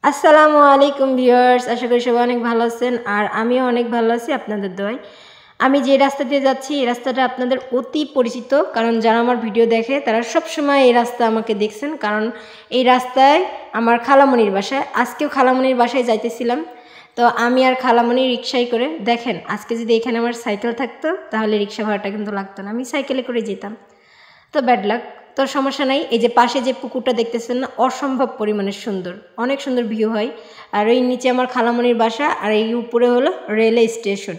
আসসালামু আলাইকুম ভিউয়ার্স, আশা করি সবাই অনেক ভালো আছেন আর আমিও অনেক ভালো আছি আপনাদের দোয়ায়। আমি যে রাস্তা দিয়ে যাচ্ছি এই রাস্তাটা আপনাদের অতি পরিচিত, কারণ যারা আমার ভিডিও দেখে তারা সব সময় এই রাস্তা আমাকে দেখছেন, কারণ এই রাস্তায় আমার খালামণির বাসায়। আজকেও খালামণির বাসায় যাইতেছিলাম, তো আমি আর খালামণি রিক্সায় করে। দেখেন, আজকে যদি এখানে আমার সাইকেল থাকতো তাহলে রিক্সা ভাড়াটা কিন্তু লাগতো না, আমি সাইকেলে করে যেতাম। তো ব্যাড লাক, তো সমস্যা নাই। এই যে পাশে যে পুকুরটা দেখতেছেন না, অসম্ভব পরিমাণে সুন্দর, অনেক সুন্দর ভিউ হয়। আর এই নিচে আমার খালামণির বাসা, আর এই উপরে হলো রেলওয়ে স্টেশন।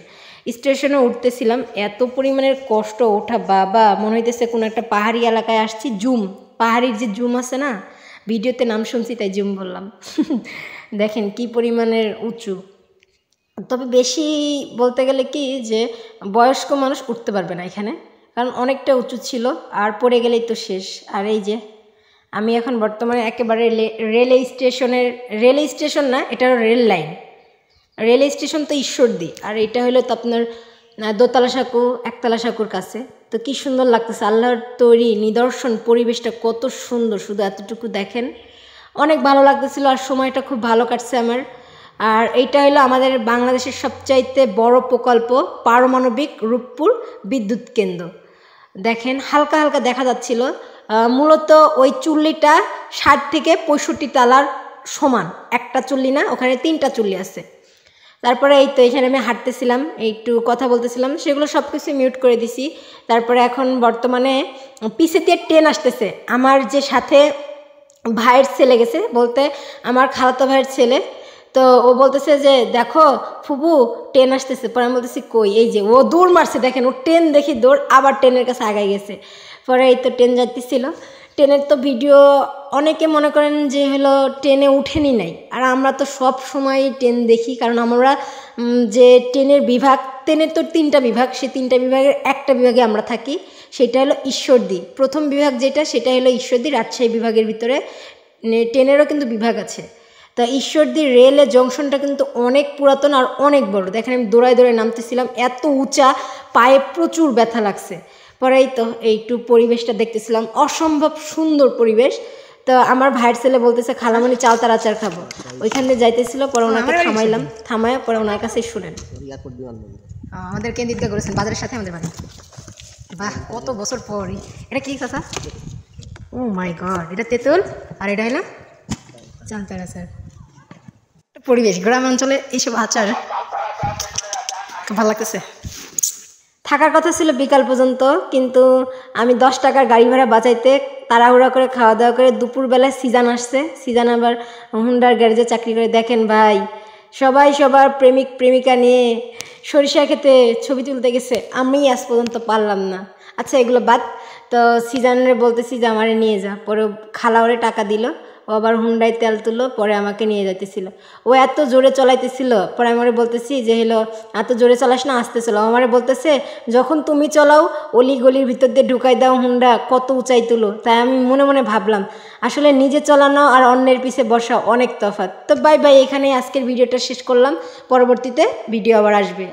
স্টেশনে উঠতেছিলাম, এত পরিমাণের কষ্ট ওঠা, বাবা মনে হইতেছে কোনো একটা পাহাড়ি এলাকায় আসছি। জুম, পাহাড়ির যে জুম আছে না, ভিডিওতে নাম শুনছি তাই জুম বললাম। দেখেন কি পরিমাণের উঁচু। তবে বেশি বলতে গেলে কি যে বয়স্ক মানুষ উঠতে পারবে না এখানে, কারণ অনেকটা উঁচু ছিল, আর পড়ে গেলেই তো শেষ। আর এই যে আমি এখন বর্তমানে একেবারে রেলওয়ে স্টেশন না, এটা রেল লাইন। রেলওয়ে স্টেশন তো ঈশ্বরদী, আর এটা হলো তো আপনার দোতলা সাঁকু একতলা সাঁকুর কাছে। তো কি সুন্দর লাগতেছে, আল্লাহর তৈরি নিদর্শন, পরিবেশটা কত সুন্দর, শুধু এতটুকু দেখেন। অনেক ভালো লাগতেছিল আর সময়টা খুব ভালো কাটছে আমার। আর এইটা হলো আমাদের বাংলাদেশের সবচাইতে বড় প্রকল্প, পারমাণবিক রূপপুর বিদ্যুৎ কেন্দ্র। দেখেন হালকা হালকা দেখা যাচ্ছিল, মূলত ওই চুল্লিটা 60 থেকে 65 তলার সমান। একটা চুল্লি না, ওখানে 3টা চুল্লি আছে। তারপরে এই তো এখানে আমি হাঁটতেছিলাম, একটু কথা বলতেছিলাম, সেগুলো সব কিছু মিউট করে দিছি। তারপরে এখন বর্তমানে পিছে দিয়ে ট্রেন আসতেছে। আমার যে সাথে ভাইয়ের ছেলে গেছে, বলতে আমার খালাতো ভাইয়ের ছেলে, তো ও বলতেছে যে দেখো ফুবু ট্রেন আসতেছে। পরে আমি বলতেছি কই, এই যে ও দৌড় মারছে, দেখেন ও ট্রেন দেখি দৌড়, আবার ট্রেনের কাছে আগায় গেছে। পরে এই তো ট্রেন যাইতেছিল। ট্রেনের তো ভিডিও অনেকে মনে করেন যে হলো ট্রেনে উঠেনি নাই, আর আমরা তো সব সময় ট্রেন দেখি, কারণ আমরা যে ট্রেনের বিভাগ, ট্রেনের তো 3টা বিভাগ, সেই 3টা বিভাগের একটা বিভাগে আমরা থাকি, সেটা হলো ঈশ্বরদী। প্রথম বিভাগ যেটা, সেটা হলো ঈশ্বরদী রাজশাহী বিভাগের ভিতরে। ট্রেনেরও কিন্তু বিভাগ আছে। তা ঈশ্বরদী রেলের জংশনটা কিন্তু অনেক পুরাতন আর অনেক বড়। দেখেন আমি দৌড়ায় দৌড়ায় নামতেছিলাম, এত উঁচা, পায়ে প্রচুর ব্যথা লাগছে। পরে এই তো একটু পরিবেশটা দেখতেছিলাম, অসম্ভব সুন্দর পরিবেশ। তো আমার ভাইয়ের ছেলে বলতেছে খালামণি চালতার আচার খাবো, ওইখানে যাইতেছিল। পরে ওনাকে থামাইলাম, থামায় পরে ওনার কাছে শুনেন। আমাদের কেন্দ্রিত করেছেন বাজারের সাথে আমাদের বাড়ি। বাহ, কত বছর পরই। এটা কি চাচা? ও মাই গড, এটা তেঁতুল আর এটা হলো চালতার আচার। পরিবেশ গ্রাম অঞ্চলে এইসব আচার খুব ভালো লাগতেছে। থাকার কথা ছিল বিকাল পর্যন্ত, কিন্তু আমি 10 টাকার গাড়ি ভাড়া বাঁচাইতে তাড়াহুড়া করে খাওয়া দাওয়া করে দুপুরবেলায় সিজান আসছে। সিজান আবার হুন্ডার গ্যারেজে চাকরি করে। দেখেন ভাই, সবাই সবার প্রেমিক প্রেমিকা নিয়ে সরিষা খেতে ছবি তুলতে গেছে, আমি আজ পর্যন্ত পারলাম না। আচ্ছা এগুলো বাদ। তো সিজানের বলতেছি যে আমারে নিয়ে যা, পরে খালা ওরে টাকা দিল, ও আবার হুন্ডায় তেল তুললো, পরে আমাকে নিয়ে যাইতেছিল। ও এত জোরে চলাইতেছিল, পরে আমারে বলতেছি যে হলো এত জোরে চালাস না, আসতে চলো। আমারে বলতেছে যখন তুমি চলাও অলি গলির ভিতর দিয়ে ঢুকাই দাও হুন্ডা, কত উঁচাই তুলো। তাই আমি মনে মনে ভাবলাম আসলে নিজে চালানো আর অন্যের পিছে বসা অনেক তফাৎ। তো বাই বাই, এখানেই আজকের ভিডিওটা শেষ করলাম, পরবর্তীতে ভিডিও আবার আসবে।